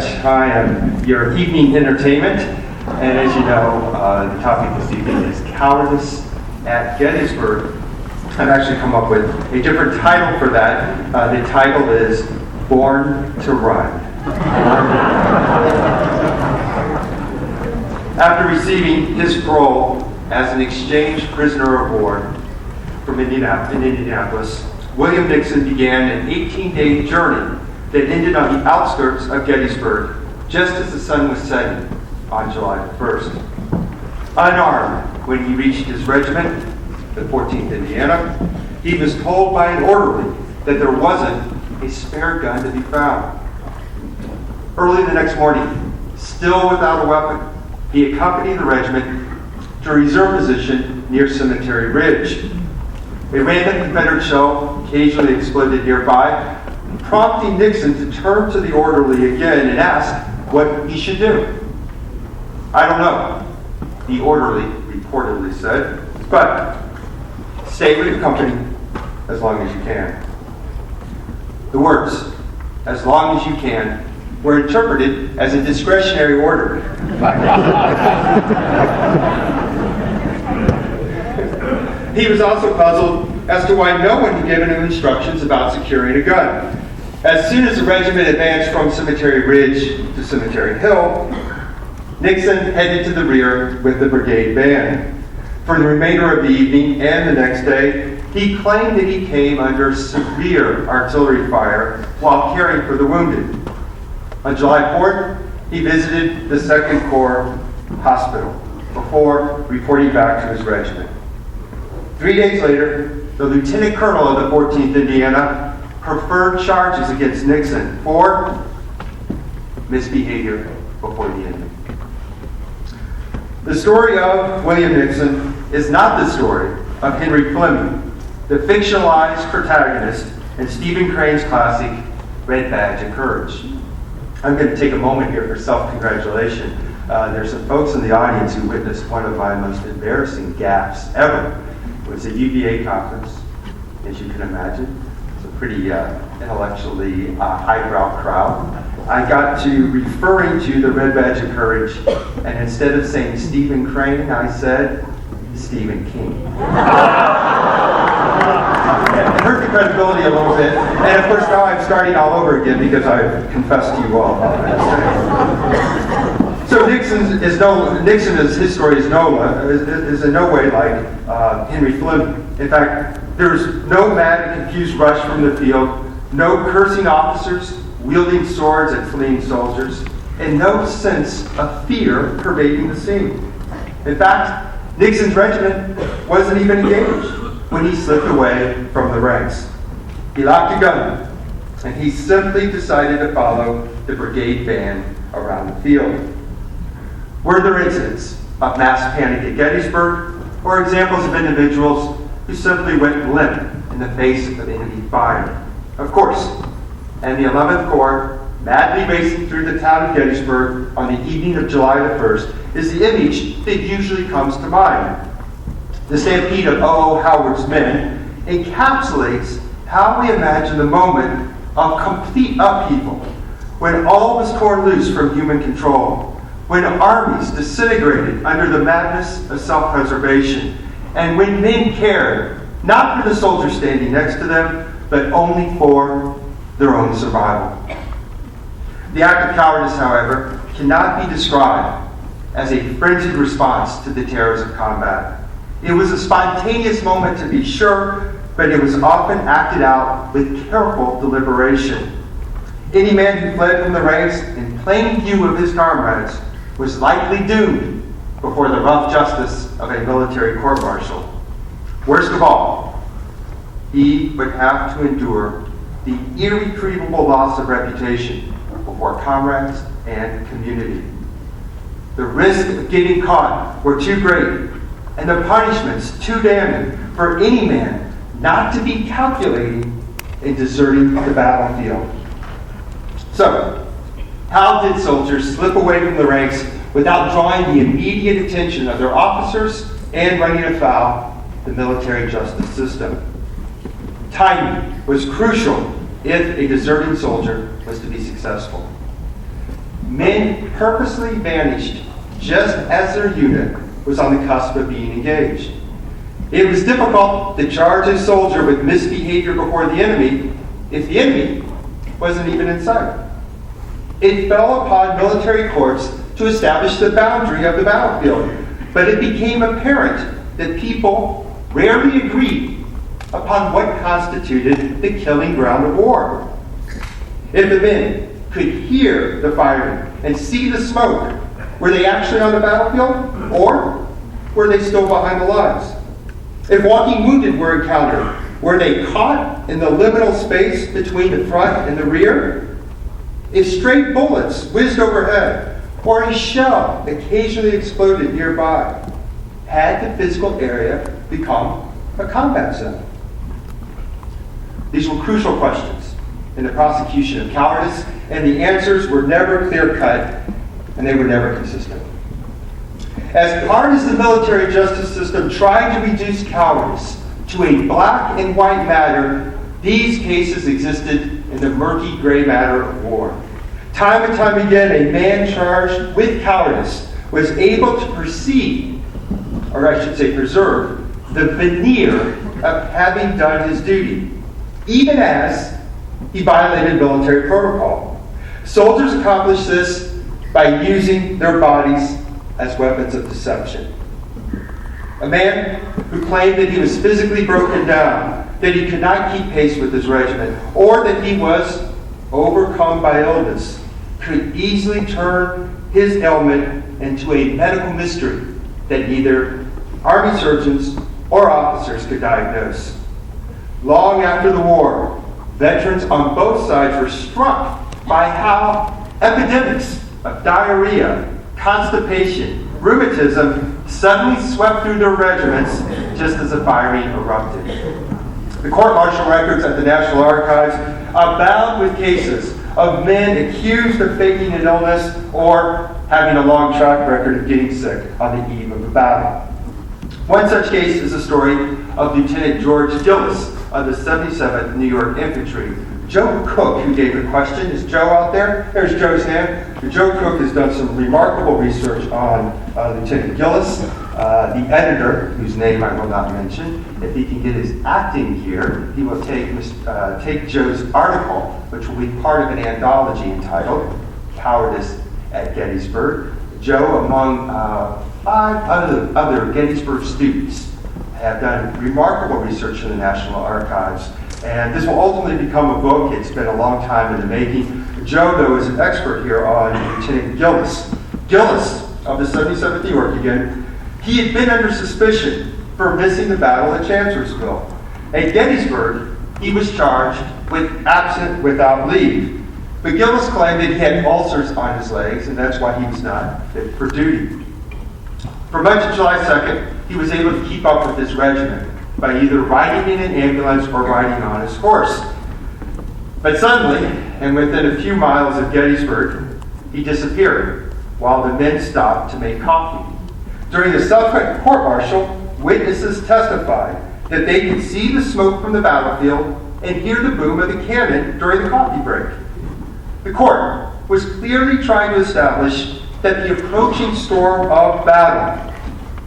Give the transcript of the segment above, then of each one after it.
much. I am your evening entertainment, and as you know, the topic this evening is Cowardice at Gettysburg. I've actually come up with a different title for that. The title is Born to Run. After receiving his parole as an exchanged prisoner of war from Indianapolis, William Nixon began an 18-day journey that ended on the outskirts of Gettysburg just as the sun was setting on July 1st. Unarmed, when he reached his regiment, the 14th Indiana, he was told by an orderly that there wasn't a spare gun to be found. Early the next morning, still without a weapon, he accompanied the regiment to a reserve position near Cemetery Ridge. A random Confederate shell occasionally exploded nearby, prompting Nixon to turn to the orderly again and ask what he should do. "I don't know," the orderly reportedly said, "but stay with the company as long as you can." The words, "as long as you can," were interpreted as a discretionary order. He was also puzzled as to why no one had given him instructions about securing a gun. As soon as the regiment advanced from Cemetery Ridge to Cemetery Hill, Nixon headed to the rear with the brigade band. For the remainder of the evening and the next day, he claimed that he came under severe artillery fire while caring for the wounded. On July 4th, he visited the 2nd Corps Hospital before reporting back to his regiment. 3 days later, the lieutenant colonel of the 14th Indiana preferred charges against Nixon for misbehavior before the enemy. The story of William Nixon is not the story of Henry Fleming, the fictionalized protagonist in Stephen Crane's classic Red Badge of Courage. I'm going to take a moment here for self-congratulation. There's some folks in the audience who witnessed one of my most embarrassing gaffes ever. It was a UVA conference, as you can imagine. It's a pretty intellectually highbrow crowd. I got to referring to the Red Badge of Courage, and instead of saying Stephen Crane, I said Stephen King. It hurt the credibility a little bit, and of course now I'm starting all over again because I've confessed to you all about that. So Nixon's his story is in no way like Henry Fleming. In fact, there's no mad and confused rush from the field, no cursing officers wielding swords at fleeing soldiers, and no sense of fear pervading the scene. In fact, Nixon's regiment wasn't even engaged when he slipped away from the ranks. He locked a gun, and he simply decided to follow the brigade band around the field. Were there incidents of mass panic at Gettysburg, or examples of individuals who simply went limp in the face of enemy fire? Of course. And the 11th Corps, madly racing through the town of Gettysburg on the evening of July the 1st, is the image that usually comes to mind. The stampede of O.O. Howard's men encapsulates how we imagine the moment of complete upheaval, when all was torn loose from human control, when armies disintegrated under the madness of self-preservation, and when men cared not for the soldiers standing next to them, but only for their own survival. The act of cowardice, however, cannot be described as a frenzied response to the terrors of combat. It was a spontaneous moment, to be sure, but it was often acted out with careful deliberation. Any man who fled from the ranks in plain view of his comrades was likely doomed before the rough justice of a military court-martial. Worst of all, he would have to endure the irretrievable loss of reputation before comrades and community. The risk of getting caught were too great, and the punishments too damning for any man not to be calculating in deserting the battlefield. So, how did soldiers slip away from the ranks without drawing the immediate attention of their officers and running afoul the military justice system? Timing was crucial if a deserting soldier was to be successful. men purposely vanished just as their unit was on the cusp of being engaged. It was difficult to charge a soldier with misbehavior before the enemy if the enemy wasn't even in sight. It fell upon military courts to establish the boundary of the battlefield, but it became apparent that people rarely agreed upon what constituted the killing ground of war. If the men could hear the firing and see the smoke, were they actually on the battlefield, or were they still behind the lines? If walking wounded were encountered, were they caught in the liminal space between the front and the rear? If stray bullets whizzed overhead, or a shell occasionally exploded nearby, had the physical area become a combat zone? These were crucial questions in the prosecution of cowardice, and the answers were never clear-cut, and they were never consistent. As hard as the military justice system tried to reduce cowardice to a black and white matter, these cases existed in the murky gray matter of war. Time and time again, a man charged with cowardice was able to perceive, or I should say preserve, the veneer of having done his duty, even as he violated military protocol. Soldiers accomplished this by using their bodies as weapons of deception. A man who claimed that he was physically broken down, that he could not keep pace with his regiment, or that he was overcome by illness, could easily turn his ailment into a medical mystery that neither Army surgeons or officers could diagnose. Long after the war, veterans on both sides were struck by how epidemics of diarrhea, constipation, rheumatism suddenly swept through their regiments just as the firing erupted. The court-martial records at the National Archives abound with cases of men accused of faking an illness or having a long track record of getting sick on the eve of a battle. One such case is the story of Lieutenant George Gillis of the 77th New York Infantry. Joe Cook, who gave the question, is Joe out there? There's Joe's hand. Joe Cook has done some remarkable research on Lieutenant Gillis. The editor, whose name I will not mention, if he can get his acting here, he will take Joe's article, which will be part of an anthology entitled Cowardice at Gettysburg. Joe, among 5 other Gettysburg students, have done remarkable research in the National Archives. And this will ultimately become a book. It's been a long time in the making. Joe, though, is an expert here on Lieutenant Gillis. Gillis, of the 77th New York again, he had been under suspicion for missing the battle at Chancellorsville. At Gettysburg, he was charged with absent without leave. But Gillis claimed that he had ulcers on his legs, and that's why he was not fit for duty. For much of July 2nd, he was able to keep up with his regiment by either riding in an ambulance or riding on his horse. But suddenly, and within a few miles of Gettysburg, he disappeared while the men stopped to make coffee. During the subsequent court-martial, witnesses testified that they could see the smoke from the battlefield and hear the boom of the cannon during the coffee break. The court was clearly trying to establish that the approaching storm of battle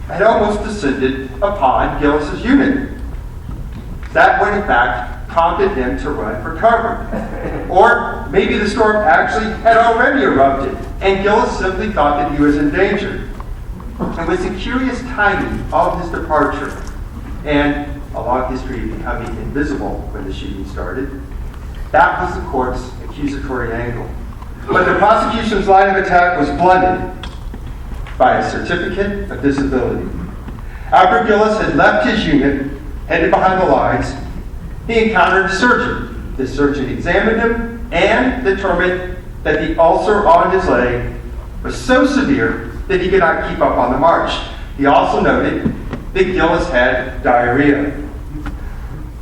had almost descended upon Gillis's unit. That would, in fact, prompted him to run for cover. Or maybe the storm actually had already erupted, and Gillis simply thought that he was in danger. It was the curious timing of his departure, and a long history of becoming invisible when the shooting started. That was the court's accusatory angle. But the prosecution's line of attack was blunted by a certificate of disability. After Gillis had left his unit, headed behind the lines, he encountered a surgeon. The surgeon examined him and determined that the ulcer on his leg was so severe that he could not keep up on the march. He also noted that Gillis had diarrhea.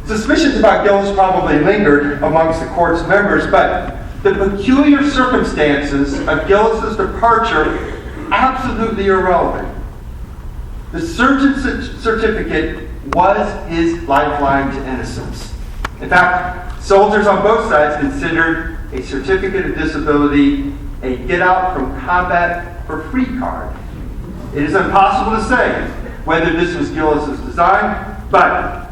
Suspicions about Gillis probably lingered amongst the court's members, but the peculiar circumstances of Gillis's departure absolutely irrelevant. The surgeon's certificate was his lifeline to innocence. In fact, soldiers on both sides considered a certificate of disability a get out from combat for free card. It is impossible to say whether this was Gillis's design, but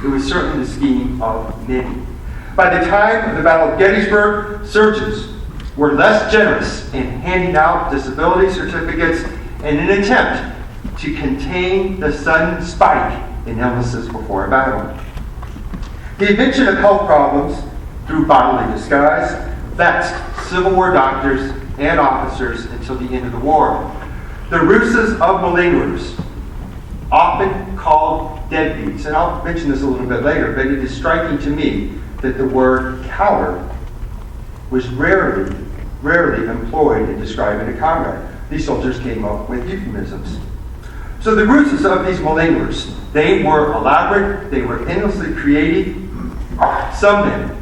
it was certainly the scheme of many. By the time of the Battle of Gettysburg, surgeons were less generous in handing out disability certificates in an attempt to contain the sudden spike in illnesses before a battle. The invention of health problems through bodily disguise vexed Civil War doctors and officers until the end of the war. The ruses of malingerers, often called deadbeats, and I'll mention this a little bit later, but it is striking to me that the word coward was rarely employed in describing a comrade. These soldiers came up with euphemisms. So the ruses of these malingerers, they were elaborate, they were endlessly creative. Some men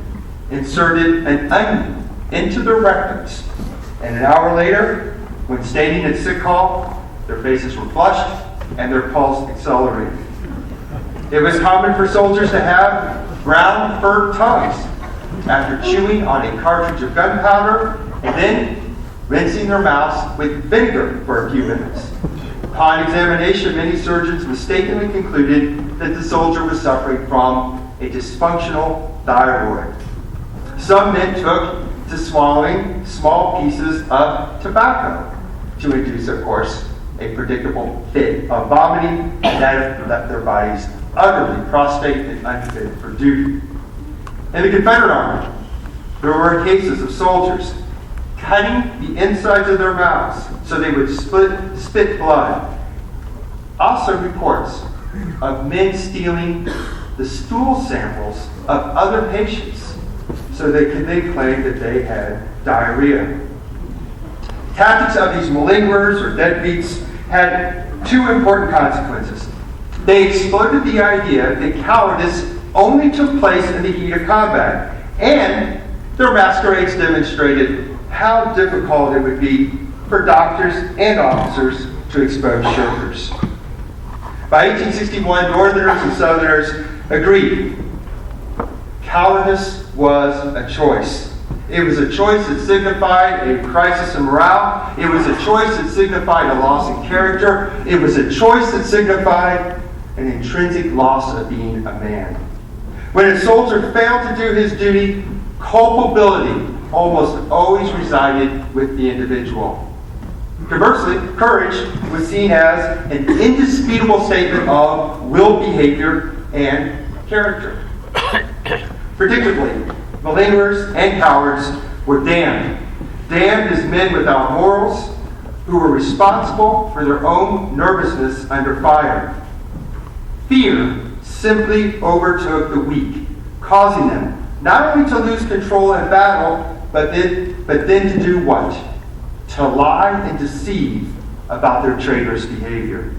inserted an onion into their rectums, and an hour later, when standing at sick call, their faces were flushed and their pulse accelerated. It was common for soldiers to have brown furred tongues after chewing on a cartridge of gunpowder and then rinsing their mouths with vinegar for a few minutes. Upon examination, many surgeons mistakenly concluded that the soldier was suffering from a dysfunctional thyroid. Some men took to swallowing small pieces of tobacco to induce, of course, a predictable fit of vomiting, and that left their bodies utterly prostrate and unfit for duty. In the Confederate Army, there were cases of soldiers cutting the insides of their mouths so they would spit blood. Also reports of men stealing the stool samples of other patients so they claimed that they had diarrhea. Tactics of these malingerers or deadbeats had two important consequences. They exploited the idea that cowardice only took place in the heat of combat, and their masquerades demonstrated how difficult it would be for doctors and officers to expose shirkers. By 1861, Northerners and Southerners agreed cowardice was a choice. It was a choice that signified a crisis in morale. It was a choice that signified a loss in character. It was a choice that signified an intrinsic loss of being a man. When a soldier failed to do his duty, culpability almost always resided with the individual. Conversely, courage was seen as an indisputable statement of will, behavior, and character. Predictably, malingerers and cowards were damned. Damned as men without morals who were responsible for their own nervousness under fire. Fear simply overtook the weak, causing them not only to lose control in battle, but then to do what? To lie and deceive about their traitorous behavior.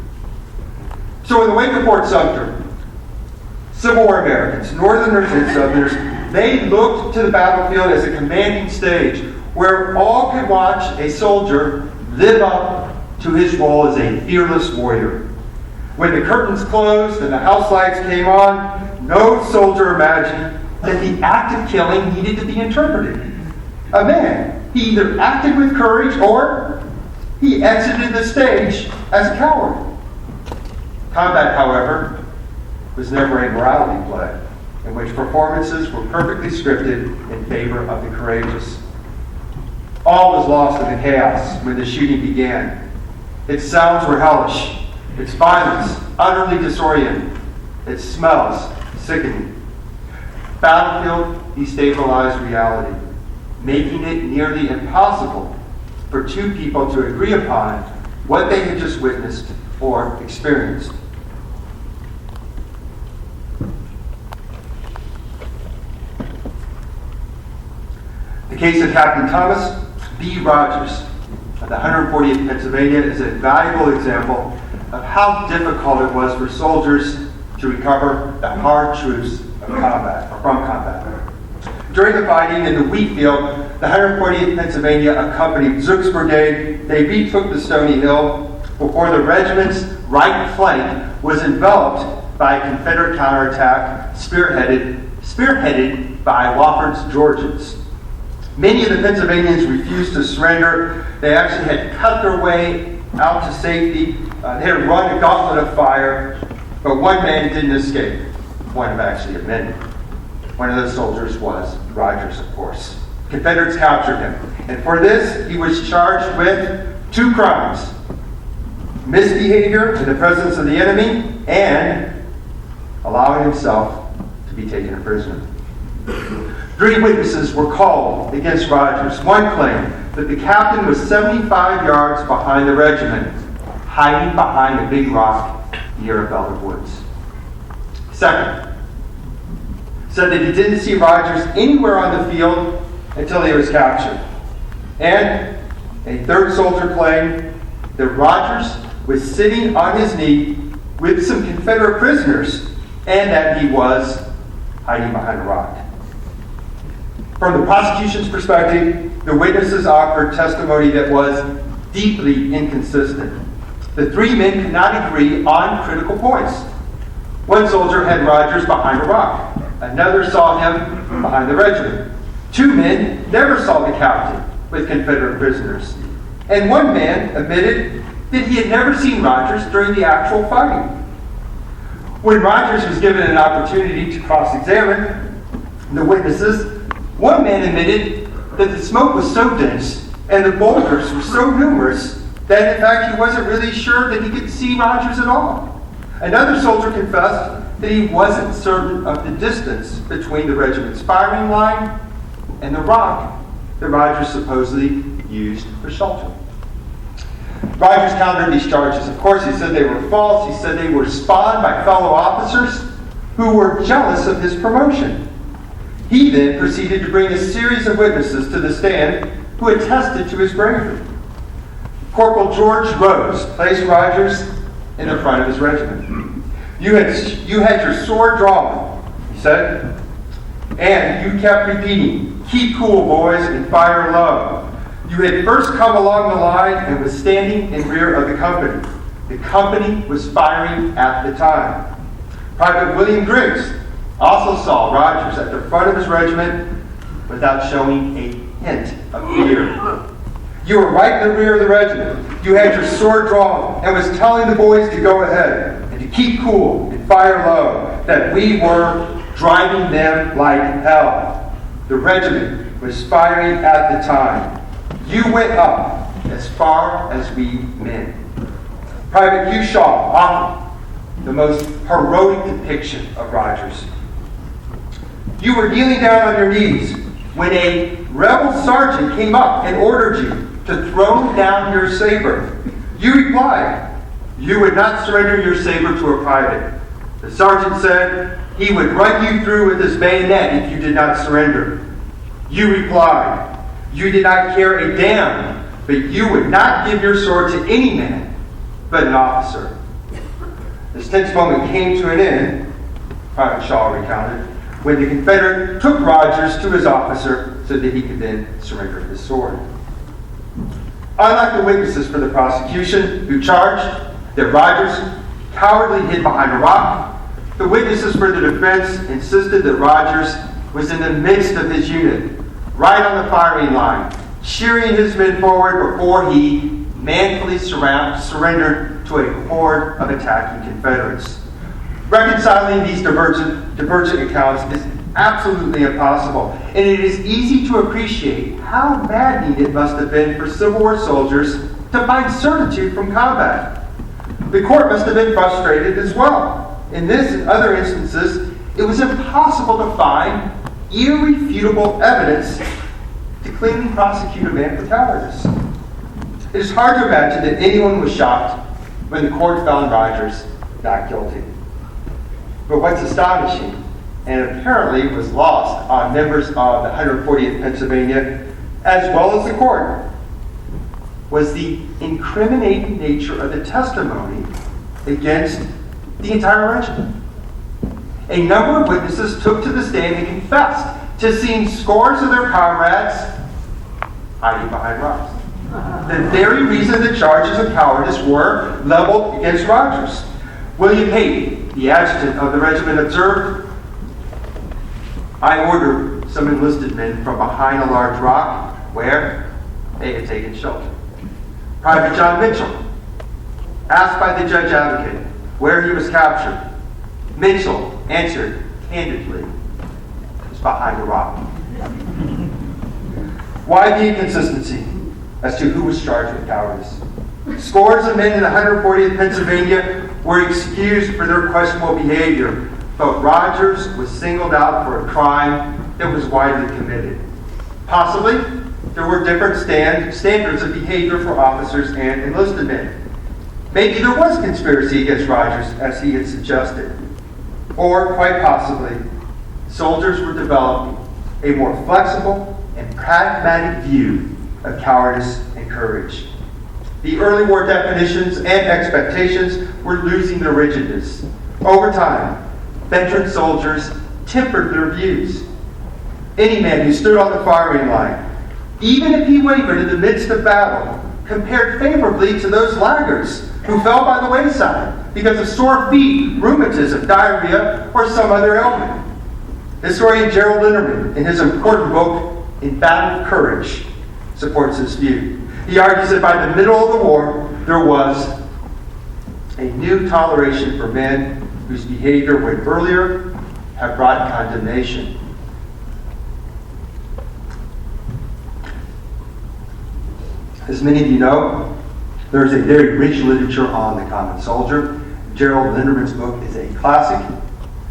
So in the wake of Fort Sumter, Civil War Americans, Northerners and Southerners, they looked to the battlefield as a commanding stage where all could watch a soldier live up to his role as a fearless warrior. When the curtains closed and the house lights came on, no soldier imagined that the act of killing needed to be interpreted. A man, he either acted with courage or he exited the stage as a coward. Combat, however, was never a morality play in which performances were perfectly scripted in favor of the courageous. All was lost in the chaos when the shooting began. Its sounds were hellish, its violence utterly disorienting, its smells sickening. Battlefield destabilized reality, making it nearly impossible for two people to agree upon what they had just witnessed or experienced. The case of Captain Thomas B. Rogers of the 140th Pennsylvania is a valuable example of how difficult it was for soldiers to recover the hard truths of combat, or from combat. During the fighting in the wheat field, the 140th Pennsylvania accompanied Zook's brigade. They retook the Stony Hill before the regiment's right flank was enveloped by a Confederate counterattack spearheaded by Wofford's Georgians. Many of the Pennsylvanians refused to surrender. They actually had cut their way out to safety. They had run a gauntlet of fire, but one man didn't escape. One actually admitted. One of those soldiers was Rogers, of course. Confederates captured him, and for this he was charged with 2 crimes: misbehavior in the presence of the enemy and allowing himself to be taken prisoner. 3 witnesses were called against Rogers. One claimed that the captain was 75 yards behind the regiment, hiding behind a big rock near a belt of woods. Second, said that he didn't see Rogers anywhere on the field until he was captured. And a third soldier claimed that Rogers was sitting on his knee with some Confederate prisoners and that he was hiding behind a rock. From the prosecution's perspective, the witnesses offered testimony that was deeply inconsistent. The 3 men could not agree on critical points. One soldier had Rogers behind a rock. Another saw him behind the regiment. 2 men never saw the captain with Confederate prisoners. And one man admitted that he had never seen Rogers during the actual fighting. When Rogers was given an opportunity to cross-examine the witnesses, one man admitted that the smoke was so dense and the boulders were so numerous that in fact he wasn't really sure that he could see Rogers at all. Another soldier confessed that he wasn't certain of the distance between the regiment's firing line and the rock that Rogers supposedly used for shelter. Rogers countered these charges. Of course, he said they were false. He said they were spawned by fellow officers who were jealous of his promotion. He then proceeded to bring a series of witnesses to the stand who attested to his bravery. Corporal George Rose placed Rogers in the front of his regiment. You had your sword drawn, he said, and you kept repeating, "Keep cool, boys, and fire low." You had first come along the line and was standing in rear of the company. The company was firing at the time. Private William Griggs also saw Rogers at the front of his regiment without showing a hint of fear. You were right in the rear of the regiment. You had your sword drawn and was telling the boys to go ahead and to keep cool and fire low, that we were driving them like hell. The regiment was firing at the time. You went up as far as we men. Private Hugh Shaw offered the most heroic depiction of Rogers. You were kneeling down on your knees when a rebel sergeant came up and ordered you to throw down your saber. You replied, you would not surrender your saber to a private. The sergeant said he would run you through with his bayonet if you did not surrender. You replied, you did not care a damn, but you would not give your sword to any man but an officer. This tense moment came to an end, Private Shaw recounted, when the Confederate took Rogers to his officer so that he could then surrender his sword. Unlike the witnesses for the prosecution who charged that Rogers cowardly hid behind a rock, the witnesses for the defense insisted that Rogers was in the midst of his unit, right on the firing line, cheering his men forward before he manfully surrendered to a horde of attacking Confederates. Reconciling these divergent accounts is absolutely impossible, and it is easy to appreciate how maddening it must have been for Civil War soldiers to find certitude from combat. The court must have been frustrated as well. In this and other instances, it was impossible to find irrefutable evidence to cleanly prosecute a man for cowardice. It is hard to imagine that anyone was shocked when the court found Rogers not guilty. But what's astonishing, and apparently was lost on members of the 140th Pennsylvania, as well as the court, was the incriminating nature of the testimony against the entire regiment. A number of witnesses took to the stand and confessed to seeing scores of their comrades hiding behind rocks. The very reason the charges of cowardice were leveled against Rogers. William Hayden, the adjutant of the regiment, observed, I ordered some enlisted men from behind a large rock where they had taken shelter. Private John Mitchell, asked by the judge advocate where he was captured, Mitchell answered candidly, it was behind a rock. Why the inconsistency as to who was charged with cowardice? Scores of men in 140th Pennsylvania were excused for their questionable behavior, but Rogers was singled out for a crime that was widely committed. Possibly, there were different standards of behavior for officers and enlisted men. Maybe there was conspiracy against Rogers, as he had suggested. Or, quite possibly, soldiers were developing a more flexible and pragmatic view of cowardice and courage. The early war definitions and expectations were losing their rigidness. Over time, veteran soldiers tempered their views. Any man who stood on the firing line, even if he wavered in the midst of battle, compared favorably to those laggards who fell by the wayside because of sore feet, rheumatism, diarrhea, or some other ailment. Historian Gerald Linderman, in his important book, In Battle Courage, supports this view. He argues that by the middle of the war, there was a new toleration for men whose behavior would earlier have brought condemnation. As many of you know, there is a very rich literature on the common soldier. Gerald Linderman's book is a classic.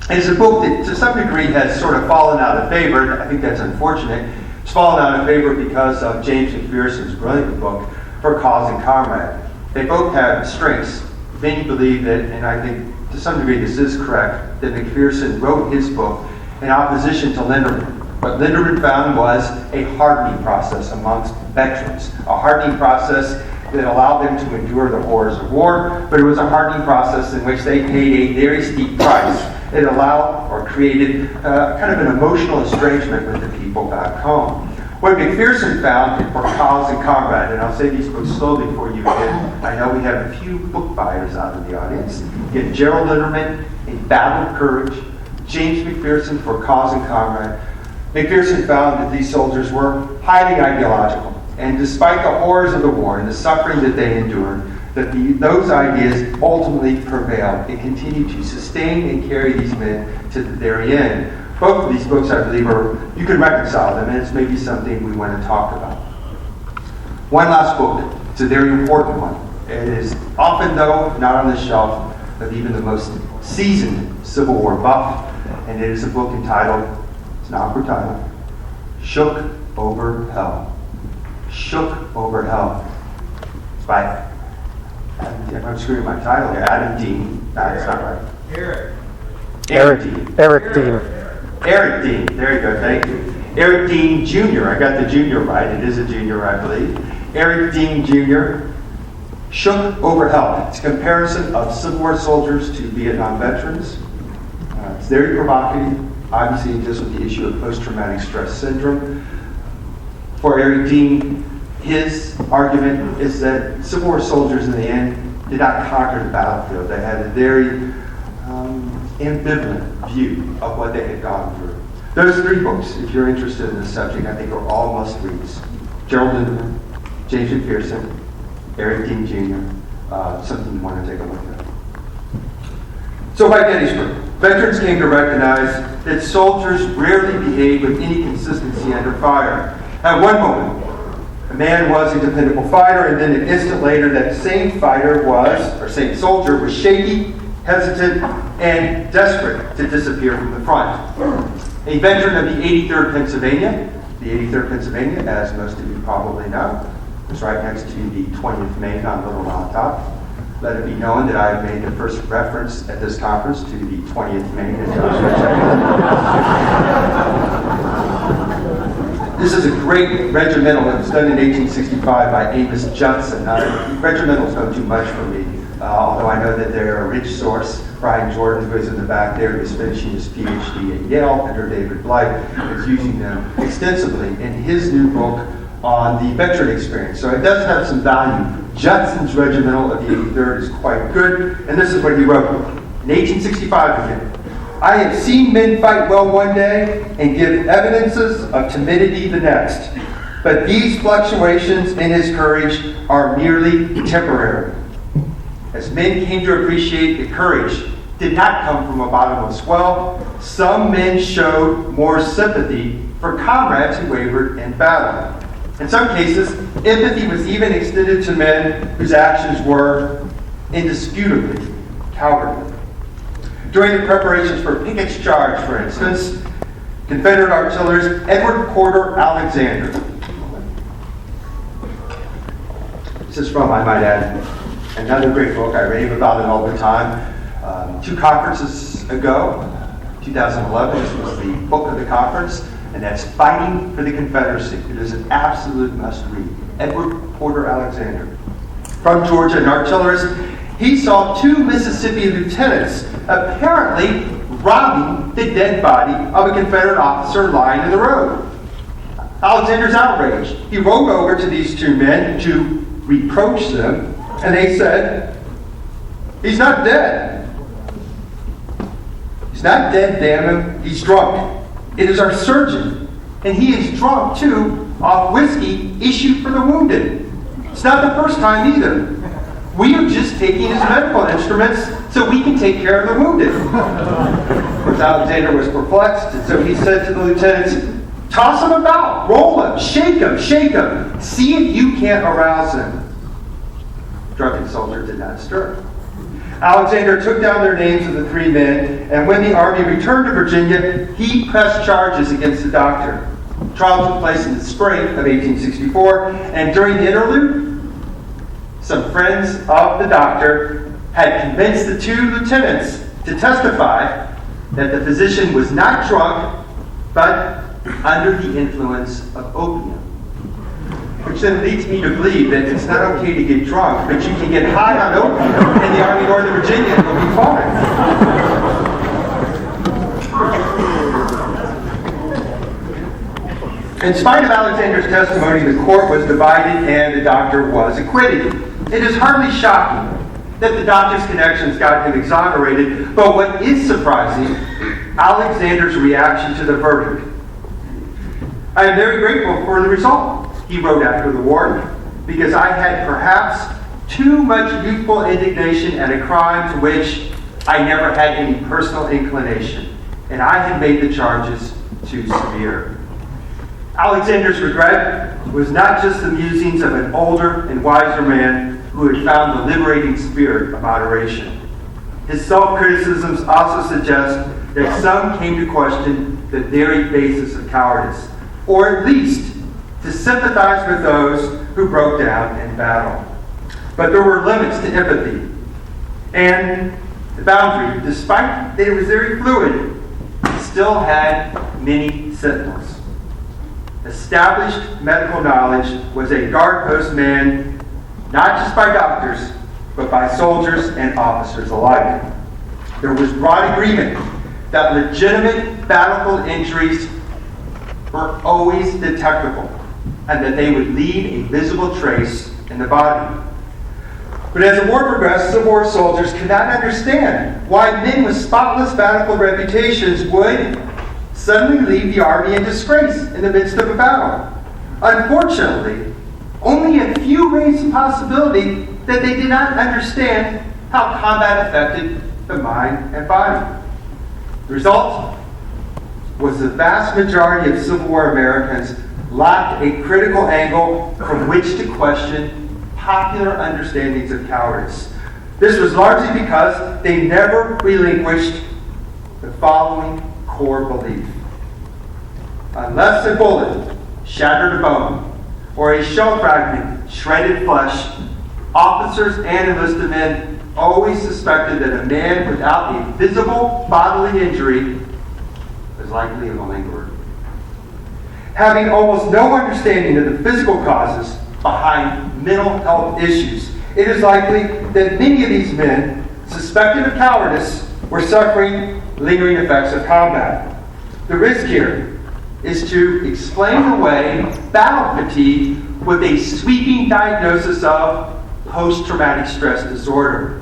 It's a book that to some degree has sort of fallen out of favor. I think that's unfortunate. It's fallen out of favor because of James McPherson's brilliant book, For Cause and Comrade. They both have strengths. Many believe that, and I think to some degree this is correct, that McPherson wrote his book in opposition to Linderman. What Linderman found was a hardening process amongst veterans, a hardening process that allowed them to endure the horrors of war, but it was a hardening process in which they paid a very steep price. It allowed or created kind of an emotional estrangement with the people back home. What McPherson found in For Cause and Comrade, and I'll say these books slowly for you again. I know we have a few book buyers out in the audience. Get Gerald Linderman, In Battle Courage, James McPherson, For Cause and Comrade. McPherson found that these soldiers were highly ideological, and despite the horrors of the war and the suffering that they endured, that those ideas ultimately prevailed and continued to sustain and carry these men to the very end. Both of these books, I believe, you can reconcile them, and it's maybe something we want to talk about. One last book. It's a very important one. It is often, though, not on the shelf of even the most seasoned Civil War buff, and it is a book entitled, it's an awkward title, Shook Over Hell. Shook Over Hell. It's by, I'm screwing my title here, Adam Dean. No, that's not right. Eric Dean. Eric Dean, there you go, thank you. Eric Dean Jr., I got the junior right, it is a junior, I believe. Eric Dean Jr., Shook Over Hell. It's a comparison of Civil War soldiers to Vietnam veterans. It's very provocative, obviously just with the issue of post-traumatic stress syndrome. For Eric Dean, his argument is that Civil War soldiers in the end did not conquer the battlefield. They had a very ambivalent view of what they had gone through. Those three books, if you're interested in this subject, I think are all must-reads. Gerald Linderman, James McPherson, Eric Dean Jr., something you want to take a look at. So by Gettysburg, veterans came to recognize that soldiers rarely behaved with any consistency under fire. At one moment, a man was a dependable fighter, and then an instant later, that same same soldier was shaky, hesitant, and desperate to disappear from the front. A veteran of the 83rd Pennsylvania, as most of you probably know, is right next to the 20th Maine on Little Round Top. Let it be known that I have made the first reference at this conference to the 20th Maine in Joshua. This is a great regimental that was done in 1865 by Amos Judson. Regimentals don't do much for me, although I know that they're a rich source. Brian Jordan, who is in the back there, is finishing his PhD at Yale under David Blight, is using them extensively in his new book on the veteran experience. So it does have some value. Judson's regimental of the 83rd is quite good, and this is what he wrote. In 1865 again, I have seen men fight well one day and give evidences of timidity the next. But these fluctuations in his courage are merely temporary. As men came to appreciate that courage did not come from a bottomless well, some men showed more sympathy for comrades who wavered in battle. In some cases, empathy was even extended to men whose actions were indisputably cowardly. During the preparations for Pickett's charge, for instance, Confederate artillerist Edward Porter Alexander. This is from, I might add, another great book. I rave about it all the time. 2 conferences ago, 2011, this was the book of the conference, and that's Fighting for the Confederacy. It is an absolute must-read. Edward Porter Alexander. From Georgia, an artillerist, he saw 2 Mississippi lieutenants apparently robbing the dead body of a Confederate officer lying in the road. Alexander's outraged. He rode over to these 2 men to reproach them, and they said, "He's not dead. He's not dead, damn him. He's drunk. It is our surgeon, and he is drunk, too, off whiskey issued for the wounded. It's not the first time either. We are just taking his medical instruments so we can take care of the wounded." Of course, Alexander was perplexed, and so he said to the lieutenants, "Toss him about, roll him, shake him, see if you can't arouse him." The drunken soldier did not stir. Alexander took down their names of the 3 men, and when the army returned to Virginia, he pressed charges against the doctor. Trial took place in the spring of 1864, and during the interlude, some friends of the doctor had convinced the 2 lieutenants to testify that the physician was not drunk, but under the influence of opium. Which then leads me to believe that it's not okay to get drunk, but you can get high on opium, and the Army of Northern Virginia will be fine. In spite of Alexander's testimony, the court was divided and the doctor was acquitted. It is hardly shocking that the doctor's connections got him exonerated, but what is surprising, Alexander's reaction to the verdict. "I am very grateful for the result," he wrote after the war, "because I had perhaps too much youthful indignation at a crime to which I never had any personal inclination, and I had made the charges too severe." Alexander's regret was not just the musings of an older and wiser man who had found the liberating spirit of moderation. His self-criticisms also suggest that some came to question the very basis of cowardice, or at least to sympathize with those who broke down in battle. But there were limits to empathy. And the boundary, despite that it was very fluid, still had many sentinels. Established medical knowledge was a guard post manned not just by doctors, but by soldiers and officers alike. There was broad agreement that legitimate battlefield injuries were always detectable, and that they would leave a visible trace in the body. But as the war progressed, Civil War soldiers could not understand why men with spotless battlefield reputations would suddenly leave the army in disgrace in the midst of a battle. Unfortunately, only a few raised the possibility that they did not understand how combat affected the mind and body. The result was the vast majority of Civil War Americans lacked a critical angle from which to question popular understandings of cowardice. This was largely because they never relinquished the following core belief. Unless a bullet shattered a bone, or a shell fragment shredded flesh, officers and enlisted men always suspected that a man without a visible bodily injury was likely a malingerer. Having almost no understanding of the physical causes behind mental health issues, it is likely that many of these men, suspected of cowardice, were suffering lingering effects of combat. The risk here is to explain away battle fatigue with a sweeping diagnosis of post-traumatic stress disorder.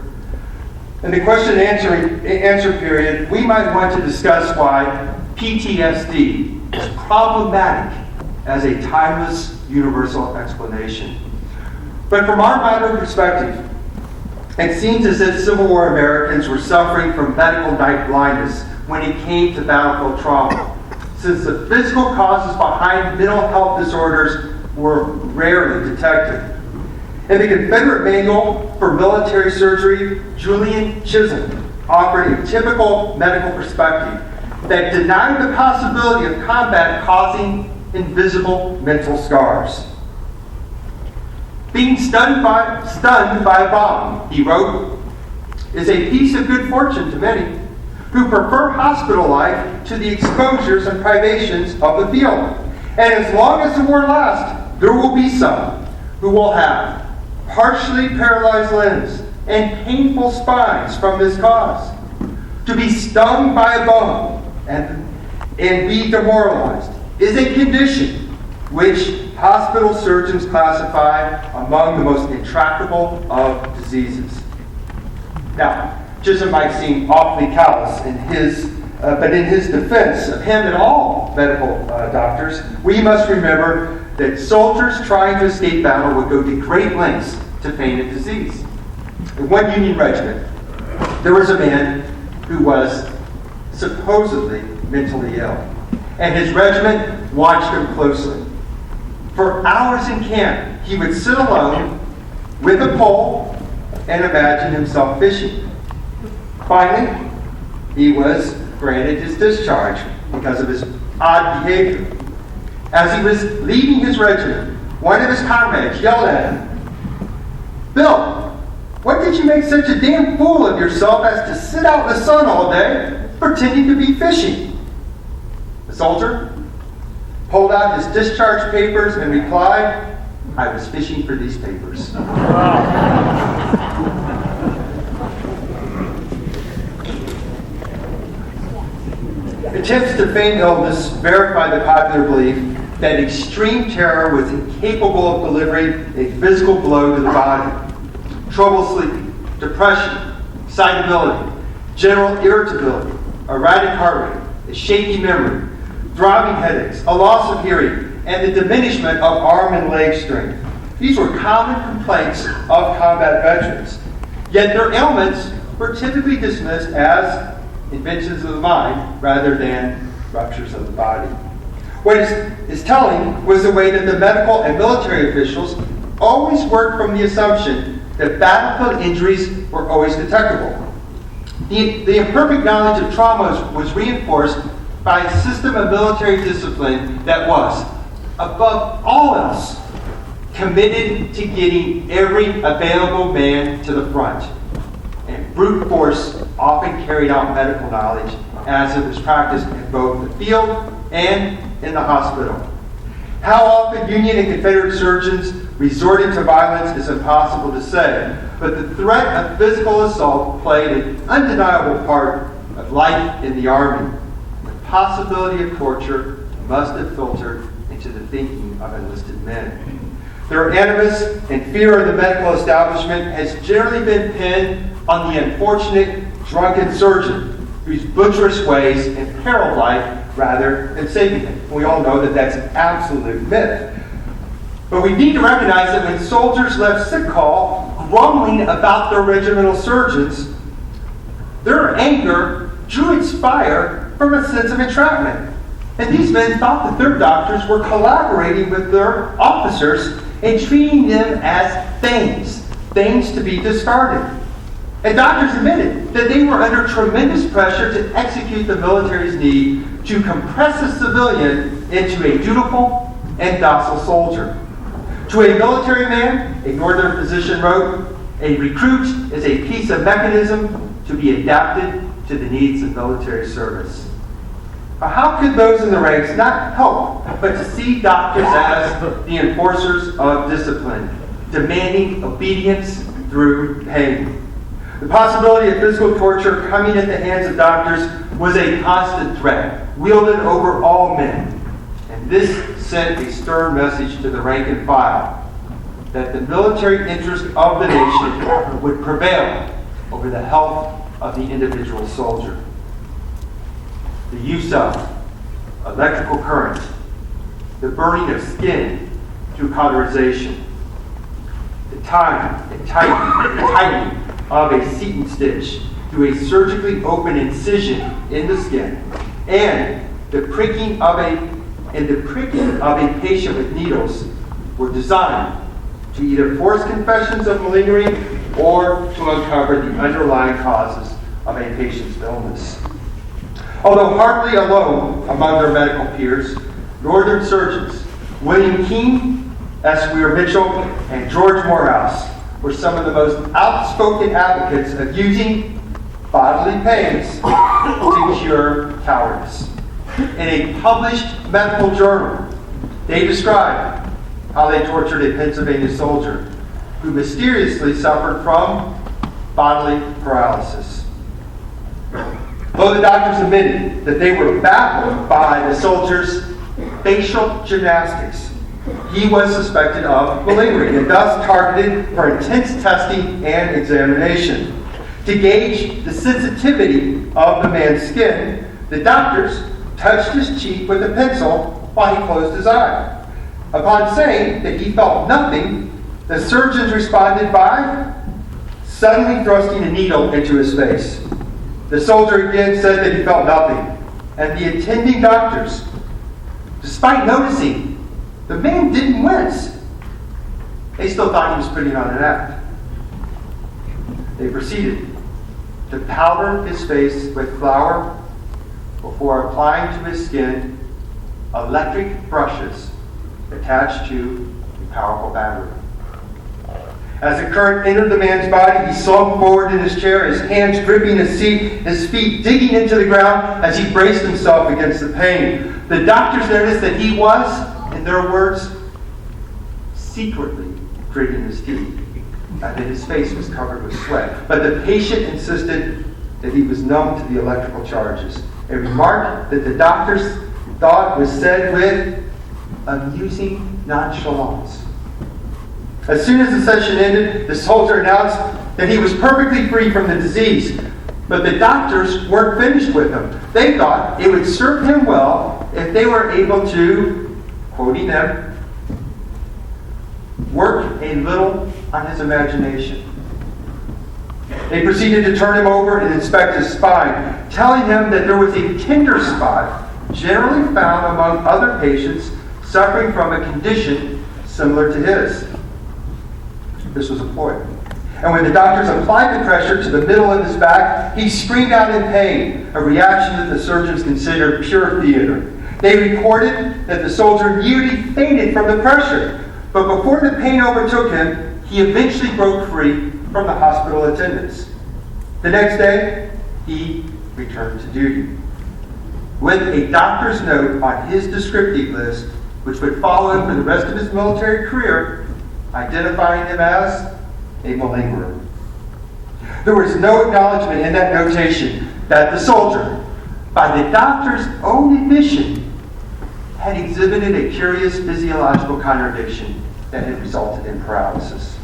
In the question and answer period, we might want to discuss why PTSD is problematic as a timeless universal explanation. But from our modern perspective, it seems as if Civil War Americans were suffering from medical night blindness when it came to battlefield trauma, since the physical causes behind mental health disorders were rarely detected. In the Confederate Manual for Military Surgery, Julian Chisholm offered a typical medical perspective that denied the possibility of combat causing invisible mental scars. Being stunned by a bomb, he wrote, is a piece of good fortune to many who prefer hospital life to the exposures and privations of the field. And as long as the war lasts, there will be some who will have partially paralyzed limbs and painful spines from this cause. To be stung by a bomb and be demoralized is a condition which hospital surgeons classify among the most intractable of diseases. Now, Chisholm might seem awfully callous but in his defense of him and all medical doctors, we must remember that soldiers trying to escape battle would go to great lengths to feign a disease. In one Union regiment, there was a man who was supposedly mentally ill, and his regiment watched him closely. For hours in camp, he would sit alone with a pole and imagine himself fishing. Finally, he was granted his discharge because of his odd behavior. As he was leaving his regiment, one of his comrades yelled at him, "Bill, what did you make such a damn fool of yourself as to sit out in the sun all day pretending to be fishing?" The soldier pulled out his discharge papers and replied, "I was fishing for these papers." Attempts to feign illness verify the popular belief that extreme terror was incapable of delivering a physical blow to the body. Trouble sleeping, depression, excitability, general irritability, erratic heart rate, a shaky memory, throbbing headaches, a loss of hearing, and the diminishment of arm and leg strength. These were common complaints of combat veterans. Yet their ailments were typically dismissed as inventions of the mind rather than ruptures of the body. What is telling was the way that the medical and military officials always worked from the assumption that battlefield injuries were always detectable. The imperfect knowledge of trauma was reinforced by a system of military discipline that was, above all else, committed to getting every available man to the front. And brute force often carried out medical knowledge as it was practiced in both the field and in the hospital. How often Union and Confederate surgeons resorted to violence is impossible to say, but the threat of physical assault played an undeniable part of life in the Army. The possibility of torture must have filtered into the thinking of enlisted men. Their animus and fear of the medical establishment has generally been pinned on the unfortunate drunken surgeon whose butcherous ways imperiled life rather than saving it. We all know that that's an absolute myth. But we need to recognize that when soldiers left sick call grumbling about their regimental surgeons, their anger drew its fire from a sense of entrapment. And these men thought that their doctors were collaborating with their officers and treating them as things to be discarded. And doctors admitted that they were under tremendous pressure to execute the military's need to compress a civilian into a dutiful and docile soldier. To a military man, a Northern physician wrote, "A recruit is a piece of mechanism to be adapted to the needs of military service." How could those in the ranks not help but to see doctors as the enforcers of discipline, demanding obedience through pain? The possibility of physical torture coming at the hands of doctors was a constant threat, wielded over all men. And this sent a stern message to the rank and file that the military interest of the nation would prevail, over the health of the individual soldier. The use of electrical current, the burning of skin through cauterization, the tying and tightening of a seton stitch through a surgically open incision in the skin, and the pricking of a patient with needles were designed to either force confessions of malingering or to uncover the underlying causes of a patient's illness. Although hardly alone among their medical peers, Northern surgeons William Keene, S. Weir Mitchell, and George Morehouse were some of the most outspoken advocates of using bodily pains to cure cowardice. In a published medical journal, they described how they tortured a Pennsylvania soldier who mysteriously suffered from bodily paralysis. Though the doctors admitted that they were baffled by the soldier's facial gymnastics, he was suspected of malingering and thus targeted for intense testing and examination. To gauge the sensitivity of the man's skin, the doctors touched his cheek with a pencil while he closed his eye. Upon saying that he felt nothing, the surgeons responded by suddenly thrusting a needle into his face. The soldier again said that he felt nothing, and the attending doctors, despite noticing the man didn't wince, they still thought he was putting on an act. They proceeded to powder his face with flour before applying to his skin electric brushes attached to a powerful battery. As the current entered the man's body, he slumped forward in his chair, his hands gripping his seat, his feet digging into the ground as he braced himself against the pain. The doctors noticed that he was, in their words, secretly gritting his teeth, and that his face was covered with sweat. But the patient insisted that he was numb to the electrical charges, a remark that the doctors thought was said with amusing nonchalance. As soon as the session ended, the soldier announced that he was perfectly free from the disease. But the doctors weren't finished with him. They thought it would serve him well if they were able to, quoting them, work a little on his imagination. They proceeded to turn him over and inspect his spine, telling him that there was a tender spot generally found among other patients suffering from a condition similar to his. This was a ploy. And when the doctors applied the pressure to the middle of his back, he screamed out in pain, a reaction that the surgeons considered pure theater. They reported that the soldier nearly fainted from the pressure, but before the pain overtook him, he eventually broke free from the hospital attendants. The next day, he returned to duty with a doctor's note on his descriptive list, which would follow him for the rest of his military career, identifying him as a malingerer. There was no acknowledgement in that notation that the soldier, by the doctor's own admission, had exhibited a curious physiological contradiction that had resulted in paralysis.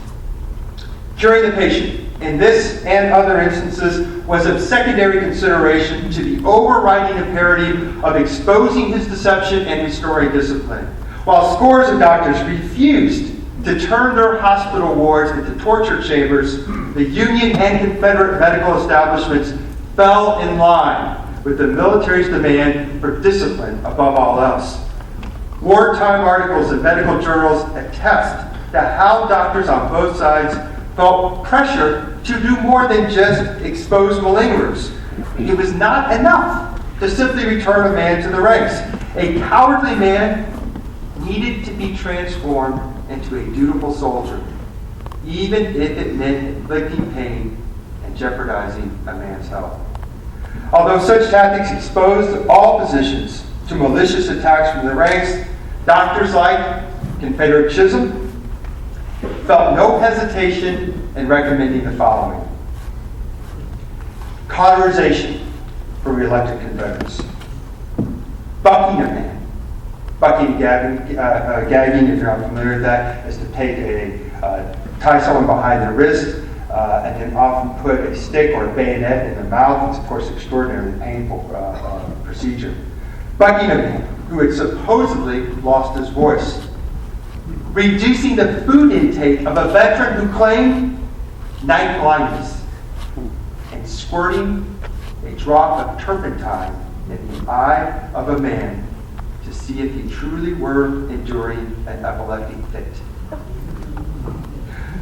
Curing the patient in this and other instances was of secondary consideration to the overriding imperative of exposing his deception and restoring discipline. While scores of doctors refused to turn their hospital wards into torture chambers, the Union and Confederate medical establishments fell in line with the military's demand for discipline above all else. Wartime articles in medical journals attest to how doctors on both sides felt pressure to do more than just expose malingerers. It was not enough to simply return a man to the ranks. A cowardly man needed to be transformed into a dutiful soldier, even if it meant inflicting pain and jeopardizing a man's health. Although such tactics exposed all positions to malicious attacks from the ranks, doctors like Confederate Chisholm felt no hesitation in recommending the following: cauterization for reelected Confederates, bucking a man. Bucking, gagging, if you're not familiar with that, is to tie someone behind the wrist, and then often put a stick or a bayonet in the mouth. It's, of course, extraordinarily painful procedure. Buckingham, who had supposedly lost his voice, reducing the food intake of a veteran who claimed night blindness, and squirting a drop of turpentine in the eye of a man to see if he truly were enduring an epileptic fit.